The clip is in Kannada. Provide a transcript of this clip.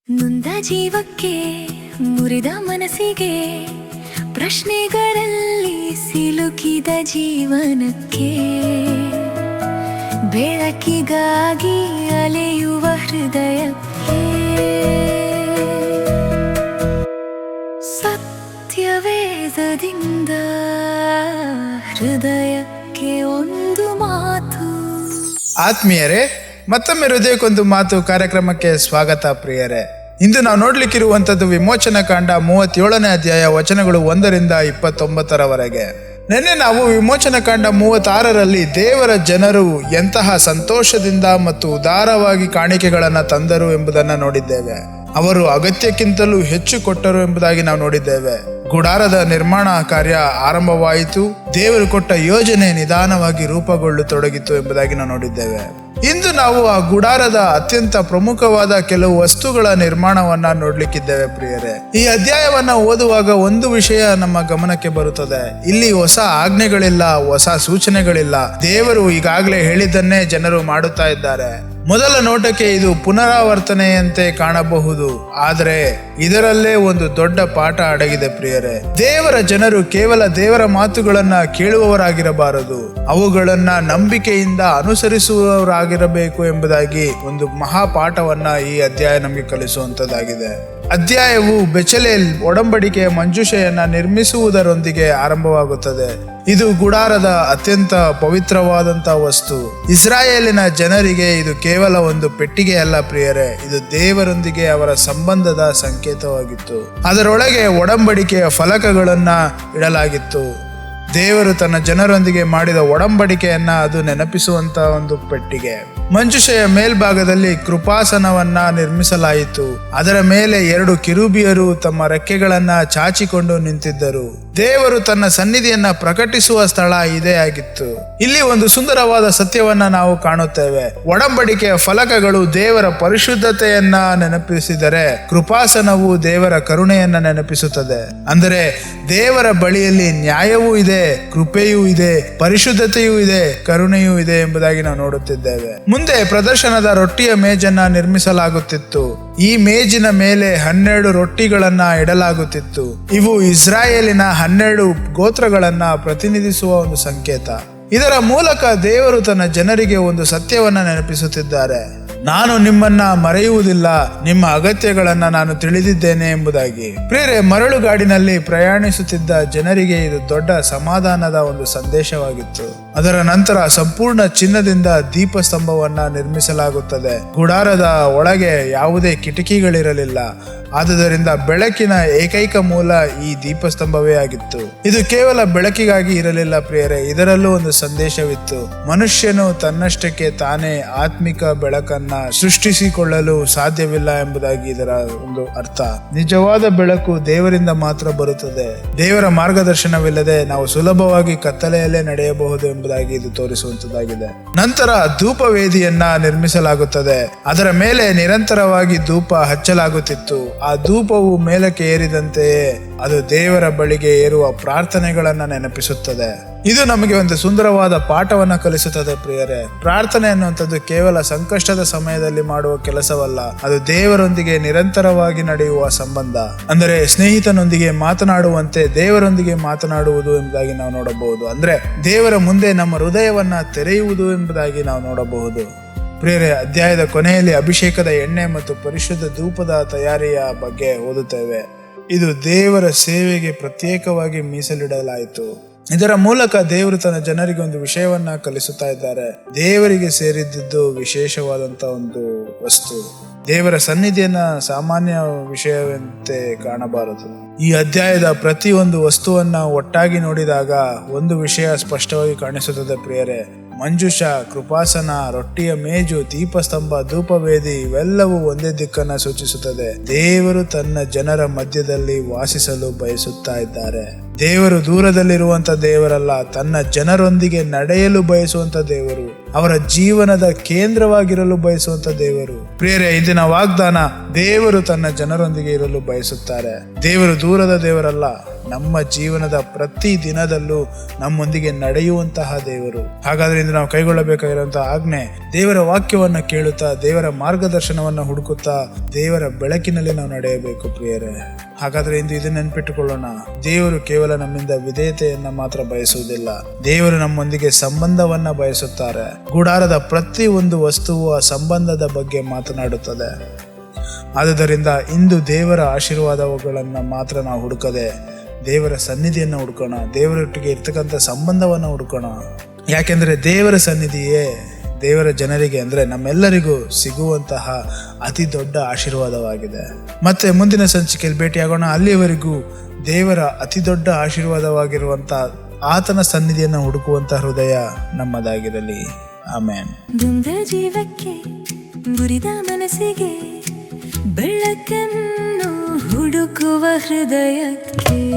ನೊಂದ ಜೀವಕ್ಕೆ ಮುರಿದ ಮನಸ್ಸಿಗೆ ಪ್ರಶ್ನೆಗಳಲ್ಲಿ ಸಿಲುಕಿದ ಜೀವನಕ್ಕೆ ಬೆಳಕಿಗಾಗಿ ಅಲೆಯುವ ಹೃದಯಕ್ಕೆ ಸತ್ಯವೇದದಿಂದ ಹೃದಯಕ್ಕೆ ಒಂದು ಮಾತು. ಆತ್ಮೀಯರೇ, ಮತ್ತೊಮ್ಮೆ ಹೃದಯಕ್ಕೊಂದು ಮಾತು ಕಾರ್ಯಕ್ರಮಕ್ಕೆ ಸ್ವಾಗತ. ಪ್ರಿಯರೇ, ಇಂದು ನಾವು ನೋಡ್ಲಿಕ್ಕಿರುವಂಥದ್ದು ವಿಮೋಚನ ಕಾಂಡ 37ನೇ ಅಧ್ಯಾಯ ವಚನಗಳು 1ರಿಂದ 29ರವರೆಗೆ. ನಿನ್ನೆ ನಾವು ವಿಮೋಚನ ಕಾಂಡ 36ರಲ್ಲಿ ದೇವರ ಜನರು ಎಂತಹ ಸಂತೋಷದಿಂದ ಮತ್ತು ಉದಾರವಾಗಿ ಕಾಣಿಕೆಗಳನ್ನು ತಂದರು ಎಂಬುದನ್ನು ನೋಡಿದ್ದೇವೆ. ಅವರು ಅಗತ್ಯಕ್ಕಿಂತಲೂ ಹೆಚ್ಚು ಕೊಟ್ಟರು ಎಂಬುದಾಗಿ ನಾವು ನೋಡಿದ್ದೇವೆ. ಗುಡಾರದ ನಿರ್ಮಾಣ ಕಾರ್ಯ ಆರಂಭವಾಯಿತು. ದೇವರು ಕೊಟ್ಟ ಯೋಜನೆ ನಿಧಾನವಾಗಿ ರೂಪುಗೊಳ್ಳತೊಡಗಿತು ಎಂಬುದಾಗಿ ನಾವು ನೋಡಿದ್ದೇವೆ. ಇಂದು ನಾವು ಆ ಗುಡಾರದ ಅತ್ಯಂತ ಪ್ರಮುಖವಾದ ಕೆಲವು ವಸ್ತುಗಳ ನಿರ್ಮಾಣವನ್ನ ನೋಡ್ಲಿಕ್ಕಿದ್ದೇವೆ. ಪ್ರಿಯರೇ, ಈ ಅಧ್ಯಾಯವನ್ನ ಓದುವಾಗ ಒಂದು ವಿಷಯ ನಮ್ಮ ಗಮನಕ್ಕೆ ಬರುತ್ತದೆ. ಇಲ್ಲಿ ಹೊಸ ಆಜ್ಞೆಗಳಿಲ್ಲ, ಹೊಸ ಸೂಚನೆಗಳಿಲ್ಲ. ದೇವರು ಈಗಾಗಲೇ ಹೇಳಿದ್ದನ್ನೇ ಜನರು ಮಾಡುತ್ತಾ ಇದ್ದಾರೆ. ಮೊದಲ ನೋಟಕ್ಕೆ ಇದು ಪುನರಾವರ್ತನೆಯಂತೆ ಕಾಣಬಹುದು, ಆದರೆ ಇದರಲ್ಲೇ ಒಂದು ದೊಡ್ಡ ಪಾಠ ಅಡಗಿದೆ. ಪ್ರಿಯರೇ, ದೇವರ ಜನರು ಕೇವಲ ದೇವರ ಮಾತುಗಳನ್ನ ಕೇಳುವವರಾಗಿರಬಾರದು, ಅವುಗಳನ್ನ ನಂಬಿಕೆಯಿಂದ ಅನುಸರಿಸುವವರಾಗಿರಬೇಕು ಎಂಬುದಾಗಿ ಒಂದು ಮಹಾಪಾಠವನ್ನ ಈ ಅಧ್ಯಾಯ ನಮಗೆ ಕಲಿಸುವಂತದ್ದಾಗಿದೆ. ಅಧ್ಯಾಯವು ಬೆಚಲೇಲ್ ಒಡಂಬಡಿಕೆಯ ಮಂಜೂಷೆಯನ್ನ ನಿರ್ಮಿಸುವುದರೊಂದಿಗೆ ಆರಂಭವಾಗುತ್ತದೆ. ಇದು ಗುಡಾರದ ಅತ್ಯಂತ ಪವಿತ್ರವಾದಂತಹ ವಸ್ತು. ಇಸ್ರಾಯೇಲಿನ ಜನರಿಗೆ ಇದು ಕೇವಲ ಒಂದು ಪೆಟ್ಟಿಗೆ ಅಲ್ಲ ಪ್ರಿಯರೇ, ಇದು ದೇವರೊಂದಿಗೆ ಅವರ ಸಂಬಂಧದ ಸಂಕೇತವಾಗಿತ್ತು. ಅದರೊಳಗೆ ಒಡಂಬಡಿಕೆಯ ಫಲಕಗಳನ್ನ ಇಡಲಾಗಿತ್ತು. ದೇವರು ತನ್ನ ಜನರೊಂದಿಗೆ ಮಾಡಿದ ಒಡಂಬಡಿಕೆಯನ್ನ ಅದು ನೆನಪಿಸುವಂತ ಒಂದು ಪೆಟ್ಟಿಗೆ. ಮಂಜೂಷೆಯ ಮೇಲ್ಭಾಗದಲ್ಲಿ ಕೃಪಾಸನವನ್ನ ನಿರ್ಮಿಸಲಾಯಿತು. ಅದರ ಮೇಲೆ 2 ಕಿರುಬಿಯರು ತಮ್ಮ ರೆಕ್ಕೆಗಳನ್ನ ಚಾಚಿಕೊಂಡು ನಿಂತಿದ್ದರು. ದೇವರು ತನ್ನ ಸನ್ನಿಧಿಯನ್ನ ಪ್ರಕಟಿಸುವ ಸ್ಥಳ ಇದೇ ಆಗಿತ್ತು. ಇಲ್ಲಿ ಒಂದು ಸುಂದರವಾದ ಸತ್ಯವನ್ನ ನಾವು ಕಾಣುತ್ತೇವೆ. ಒಡಂಬಡಿಕೆಯ ಫಲಕಗಳು ದೇವರ ಪರಿಶುದ್ಧತೆಯನ್ನ ನೆನಪಿಸಿದರೆ, ಕೃಪಾಸನವು ದೇವರ ಕರುಣೆಯನ್ನ ನೆನಪಿಸುತ್ತದೆ. ಅಂದರೆ ದೇವರ ಬಳಿಯಲ್ಲಿ ನ್ಯಾಯವೂ ಇದೆ, ಕೃಪೆಯೂ ಇದೆ, ಪರಿಶುದ್ಧತೆಯೂ ಇದೆ, ಕರುಣೆಯೂ ಇದೆ ಎಂಬುದಾಗಿ ನಾವು ನೋಡುತ್ತಿದ್ದೇವೆ. ಮುಂದೆ ಪ್ರದರ್ಶನದ ರೊಟ್ಟಿಯ ಮೇಜನ್ನ ನಿರ್ಮಿಸಲಾಗುತ್ತಿತ್ತು. ಈ ಮೇಜಿನ ಮೇಲೆ 12 ರೊಟ್ಟಿಗಳನ್ನ ಇಡಲಾಗುತ್ತಿತ್ತು. ಇವು ಇಸ್ರಾಯೇಲಿನ 12 ಗೋತ್ರಗಳನ್ನ ಪ್ರತಿನಿಧಿಸುವ ಒಂದು ಸಂಕೇತ. ಇದರ ಮೂಲಕ ದೇವರು ತನ್ನ ಜನರಿಗೆ ಒಂದು ಸತ್ಯವನ್ನ ನೆನಪಿಸುತ್ತಿದ್ದಾರೆ. ನಾನು ನಿಮ್ಮನ್ನ ಮರೆಯುವುದಿಲ್ಲ, ನಿಮ್ಮ ಅಗತ್ಯಗಳನ್ನ ನಾನು ತಿಳಿದಿದ್ದೇನೆ ಎಂಬುದಾಗಿ. ಪ್ರಿಯರೇ, ಮರಳುಗಾಡಿನಲ್ಲಿ ಪ್ರಯಾಣಿಸುತ್ತಿದ್ದ ಜನರಿಗೆ ಇದು ದೊಡ್ಡ ಸಮಾಧಾನದ ಒಂದು ಸಂದೇಶವಾಗಿತ್ತು. ಅದರ ನಂತರ ಸಂಪೂರ್ಣ ಚಿನ್ನದಿಂದ ದೀಪಸ್ತಂಭವನ್ನ ನಿರ್ಮಿಸಲಾಗುತ್ತದೆ. ಗುಡಾರದ ಒಳಗೆ ಯಾವುದೇ ಕಿಟಕಿಗಳಿರಲಿಲ್ಲ. ಆದುದರಿಂದ ಬೆಳಕಿನ ಏಕೈಕ ಮೂಲ ಈ ದೀಪಸ್ತಂಭವೇ ಆಗಿತ್ತು. ಇದು ಕೇವಲ ಬೆಳಕಿಗಾಗಿ ಇರಲಿಲ್ಲ ಪ್ರಿಯರೇ, ಇದರಲ್ಲೂ ಒಂದು ಸಂದೇಶವಿತ್ತು. ಮನುಷ್ಯನು ತನ್ನಷ್ಟಕ್ಕೆ ತಾನೇ ಆತ್ಮಿಕ ಬೆಳಕನ್ನ ಸೃಷ್ಟಿಸಿಕೊಳ್ಳಲು ಸಾಧ್ಯವಿಲ್ಲ ಎಂಬುದಾಗಿ ಇದರ ಒಂದು ಅರ್ಥ. ನಿಜವಾದ ಬೆಳಕು ದೇವರಿಂದ ಮಾತ್ರ ಬರುತ್ತದೆ. ದೇವರ ಮಾರ್ಗದರ್ಶನವಿಲ್ಲದೆ ನಾವು ಸುಲಭವಾಗಿ ಕತ್ತಲೆಯಲ್ಲೇ ನಡೆಯಬಹುದು ಎಂಬುದಾಗಿ ಇದು ತೋರಿಸುವಂತದ್ದಾಗಿದೆ. ನಂತರ ಧೂಪವೇದಿಯನ್ನ ನಿರ್ಮಿಸಲಾಗುತ್ತದೆ. ಅದರ ಮೇಲೆ ನಿರಂತರವಾಗಿ ಧೂಪ ಹಚ್ಚಲಾಗುತ್ತಿತ್ತು. ಆ ಧೂಪವು ಮೇಲಕ್ಕೆ ಏರಿದಂತೆಯೇ ಅದು ದೇವರ ಬಳಿಗೆ ಏರುವ ಪ್ರಾರ್ಥನೆಗಳನ್ನ ನೆನಪಿಸುತ್ತದೆ. ಇದು ನಮಗೆ ಒಂದು ಸುಂದರವಾದ ಪಾಠವನ್ನ ಕಲಿಸುತ್ತದೆ ಪ್ರಿಯರೇ. ಪ್ರಾರ್ಥನೆ ಅನ್ನುವಂಥದ್ದು ಕೇವಲ ಸಂಕಷ್ಟದ ಸಮಯದಲ್ಲಿ ಮಾಡುವ ಕೆಲಸವಲ್ಲ, ಅದು ದೇವರೊಂದಿಗೆ ನಿರಂತರವಾಗಿ ನಡೆಯುವ ಸಂಬಂಧ. ಅಂದರೆ ಸ್ನೇಹಿತನೊಂದಿಗೆ ಮಾತನಾಡುವಂತೆ ದೇವರೊಂದಿಗೆ ಮಾತನಾಡುವುದು ಎಂಬುದಾಗಿ ನಾವು ನೋಡಬಹುದು. ಅಂದ್ರೆ ದೇವರ ಮುಂದೆ ನಮ್ಮ ಹೃದಯವನ್ನ ತೆರೆಯುವುದು ಎಂಬುದಾಗಿ ನಾವು ನೋಡಬಹುದು. ಪ್ರಿಯರೇ, ಅಧ್ಯಾಯದ ಕೊನೆಯಲ್ಲಿ ಅಭಿಷೇಕದ ಎಣ್ಣೆ ಮತ್ತು ಪರಿಶುದ್ಧ ಧೂಪದ ತಯಾರಿಯ ಬಗ್ಗೆ ಓದುತ್ತೇವೆ. ಇದು ದೇವರ ಸೇವೆಗೆ ಪ್ರತ್ಯೇಕವಾಗಿ ಮೀಸಲಿಡಲಾಯಿತು. ಇದರ ಮೂಲಕ ದೇವರು ತನ್ನ ಜನರಿಗೆ ಒಂದು ವಿಷಯವನ್ನ ಕಲಿಸುತ್ತಾ ಇದ್ದಾರೆ. ದೇವರಿಗೆ ಸೇರಿದ್ದು ವಿಶೇಷವಾದಂತ ಒಂದು ವಸ್ತು. ದೇವರ ಸನ್ನಿಧಿಯನ್ನ ಸಾಮಾನ್ಯ ವಿಷಯವಂತೆ ಕಾಣಬಾರದು. ಈ ಅಧ್ಯಾಯದ ಪ್ರತಿಯೊಂದು ವಸ್ತುವನ್ನ ಒಟ್ಟಾಗಿ ನೋಡಿದಾಗ ಒಂದು ವಿಷಯ ಸ್ಪಷ್ಟವಾಗಿ ಕಾಣಿಸುತ್ತದೆ ಪ್ರಿಯರೇ. ಮಂಜೂಷ, ಕೃಪಾಸನ, ರೊಟ್ಟಿಯ ಮೇಜು, ದೀಪಸ್ತಂಭ, ಧೂಪವೇದಿ ಇವೆಲ್ಲವೂ ಒಂದೇ ದಿಕ್ಕನ್ನ ಸೂಚಿಸುತ್ತದೆ. ದೇವರು ತನ್ನ ಜನರ ಮಧ್ಯದಲ್ಲಿ ವಾಸಿಸಲು ಬಯಸುತ್ತಾ ಇದ್ದಾರೆ. ದೇವರು ದೂರದಲ್ಲಿರುವಂತ ದೇವರಲ್ಲ, ತನ್ನ ಜನರೊಂದಿಗೆ ನಡೆಯಲು ಬಯಸುವಂತ ದೇವರು. ಅವರ ಜೀವನದ ಕೇಂದ್ರವಾಗಿರಲು ಬಯಸುವಂತ ದೇವರು. ಪ್ರಿಯರೇ, ಇಂದಿನ ವಾಗ್ದಾನ, ದೇವರು ತನ್ನ ಜನರೊಂದಿಗೆ ಇರಲು ಬಯಸುತ್ತಾರೆ. ದೇವರು ದೂರದ ದೇವರಲ್ಲ, ನಮ್ಮ ಜೀವನದ ಪ್ರತಿ ದಿನದಲ್ಲೂ ನಮ್ಮೊಂದಿಗೆ ನಡೆಯುವಂತಹ ದೇವರು. ಹಾಗಾದ್ರೆ ಇಂದು ನಾವು ಕೈಗೊಳ್ಳಬೇಕಾಗಿರುವಂತಹ ಆಜ್ಞೆ, ದೇವರ ವಾಕ್ಯವನ್ನ ಕೇಳುತ್ತಾ, ದೇವರ ಮಾರ್ಗದರ್ಶನವನ್ನ ಹುಡುಕುತ್ತಾ, ದೇವರ ಬೆಳಕಿನಲ್ಲಿ ನಾವು ನಡೆಯಬೇಕು. ಪ್ರಿಯರೇ, ಹಾಗಾದ್ರೆ ಇಂದು ಇದನ್ನ ನೆನ್ಪಿಟ್ಟುಕೊಳ್ಳೋಣ. ದೇವರು ಕೇವಲ ನಮ್ಮಿಂದ ವಿಧೇಯತೆಯನ್ನ ಮಾತ್ರ ಬಯಸುವುದಿಲ್ಲ, ದೇವರು ನಮ್ಮೊಂದಿಗೆ ಸಂಬಂಧವನ್ನ ಬಯಸುತ್ತಾರೆ. ಗುಡಾರದ ಪ್ರತಿ ಒಂದು ವಸ್ತುವು ಆ ಸಂಬಂಧದ ಬಗ್ಗೆ ಮಾತನಾಡುತ್ತದೆ. ಆದುದರಿಂದ ಇಂದು ದೇವರ ಆಶೀರ್ವಾದಗಳನ್ನ ಮಾತ್ರ ನಾವು ಹುಡುಕದೆ ದೇವರ ಸನ್ನಿಧಿಯನ್ನು ಹುಡ್ಕೋಣ, ದೇವರೊಟ್ಟಿಗೆ ಇರ್ತಕ್ಕಂಥ ಸಂಬಂಧವನ್ನು ಹುಡ್ಕೋಣ. ಯಾಕೆಂದ್ರೆ ದೇವರ ಸನ್ನಿಧಿಯೇ ದೇವರ ಜನರಿಗೆ ಅಂದ್ರೆ ನಮ್ಮೆಲ್ಲರಿಗೂ ಸಿಗುವಂತಹ ಅತಿ ದೊಡ್ಡ ಆಶೀರ್ವಾದವಾಗಿದೆ. ಮತ್ತೆ ಮುಂದಿನ ಸಂಚಿಕೆಯಲ್ಲಿ ಭೇಟಿಯಾಗೋಣ. ಅಲ್ಲಿಯವರೆಗೂ ದೇವರ ಅತಿ ದೊಡ್ಡ ಆಶೀರ್ವಾದವಾಗಿರುವಂತ ಆತನ ಸನ್ನಿಧಿಯನ್ನು ಹುಡುಕುವಂತ ಹೃದಯ ನಮ್ಮದಾಗಿರಲಿ. ಆಮೇನ್. ದುಂದ ಜೀವಕ್ಕೆ ಮುರಿದ ಮನಸ್ಸಿಗೆ ಬೆಳಕನ್ನು ಹುಡುಕುವ ಹೃದಯಕ್ಕೆ